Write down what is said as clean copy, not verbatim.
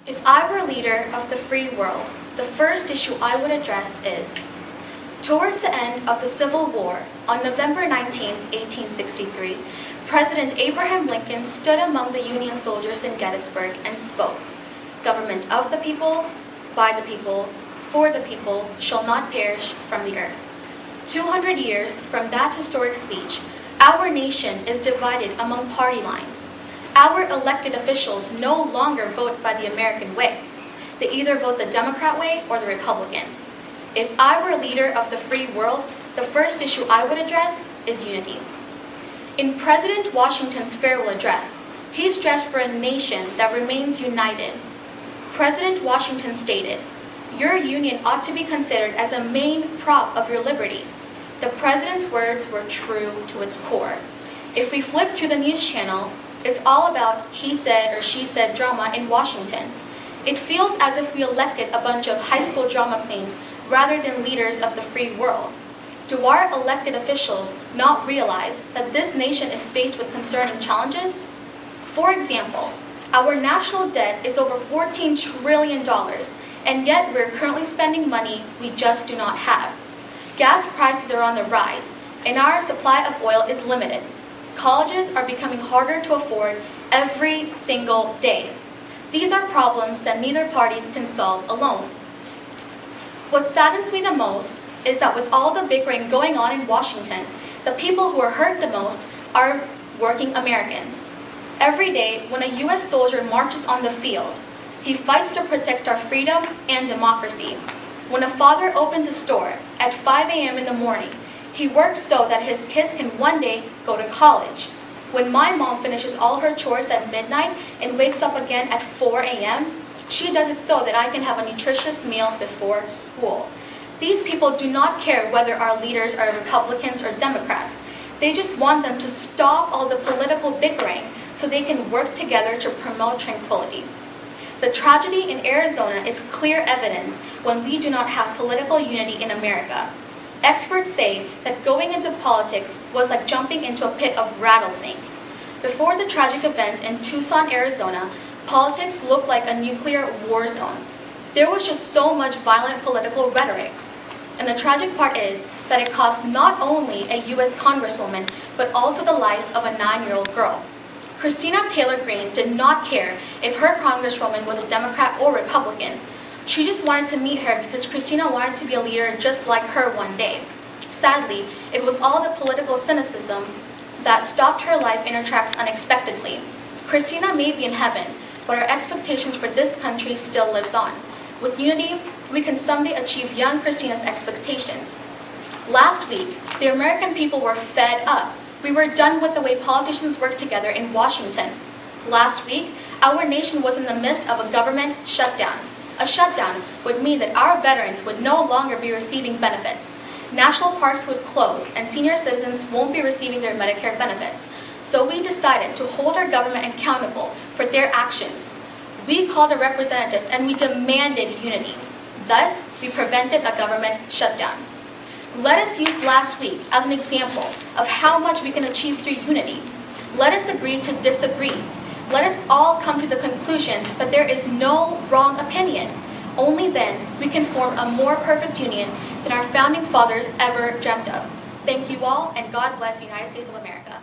If I were leader of the free world, the first issue I would address is, towards the end of the Civil War, on November 19, 1863, President Abraham Lincoln stood among the Union soldiers in Gettysburg and spoke, "Government of the people, by the people, for the people, shall not perish from the earth." 200 years from that historic speech, our nation is divided among party lines. Our elected officials no longer vote by the American way. They either vote the Democrat way or the Republican. If I were leader of the free world, the first issue I would address is unity. In President Washington's farewell address, he stressed for a nation that remains united. President Washington stated, "Your union ought to be considered as a main prop of your liberty." The president's words were true to its core. If we flip through the news channel, it's all about he said or she said drama in Washington. It feels as if we elected a bunch of high school drama queens rather than leaders of the free world. Do our elected officials not realize that this nation is faced with concerning challenges? For example, our national debt is over $14 trillion, and yet we're currently spending money we just do not have. Gas prices are on the rise, and our supply of oil is limited. Colleges are becoming harder to afford every single day. These are problems that neither parties can solve alone. What saddens me the most is that with all the bickering going on in Washington, the people who are hurt the most are working Americans. Every day, when a U.S. soldier marches on the field, he fights to protect our freedom and democracy. When a father opens a store at 5 a.m. in the morning, he works so that his kids can one day go to college. When my mom finishes all her chores at midnight and wakes up again at 4 a.m., she does it so that I can have a nutritious meal before school. These people do not care whether our leaders are Republicans or Democrats. They just want them to stop all the political bickering so they can work together to promote tranquility. The tragedy in Arizona is clear evidence when we do not have political unity in America. Experts say that going into politics was like jumping into a pit of rattlesnakes. Before the tragic event in Tucson, Arizona, politics looked like a nuclear war zone. There was just so much violent political rhetoric. And the tragic part is that it cost not only a U.S. Congresswoman, but also the life of a 9-year-old girl. Christina Taylor Greene did not care if her Congresswoman was a Democrat or Republican. She just wanted to meet her because Christina wanted to be a leader just like her one day. Sadly, it was all the political cynicism that stopped her life in her tracks unexpectedly. Christina may be in heaven, but our expectations for this country still lives on. With unity, we can someday achieve young Christina's expectations. Last week, the American people were fed up. We were done with the way politicians work together in Washington. Last week, our nation was in the midst of a government shutdown. A shutdown would mean that our veterans would no longer be receiving benefits. National parks would close, and senior citizens won't be receiving their Medicare benefits. So we decided to hold our government accountable for their actions. We called our representatives and we demanded unity. Thus, we prevented a government shutdown. Let us use last week as an example of how much we can achieve through unity. Let us agree to disagree. Let us all come to the conclusion that there is no wrong opinion. Only then we can form a more perfect union than our founding fathers ever dreamt of. Thank you all, and God bless the United States of America.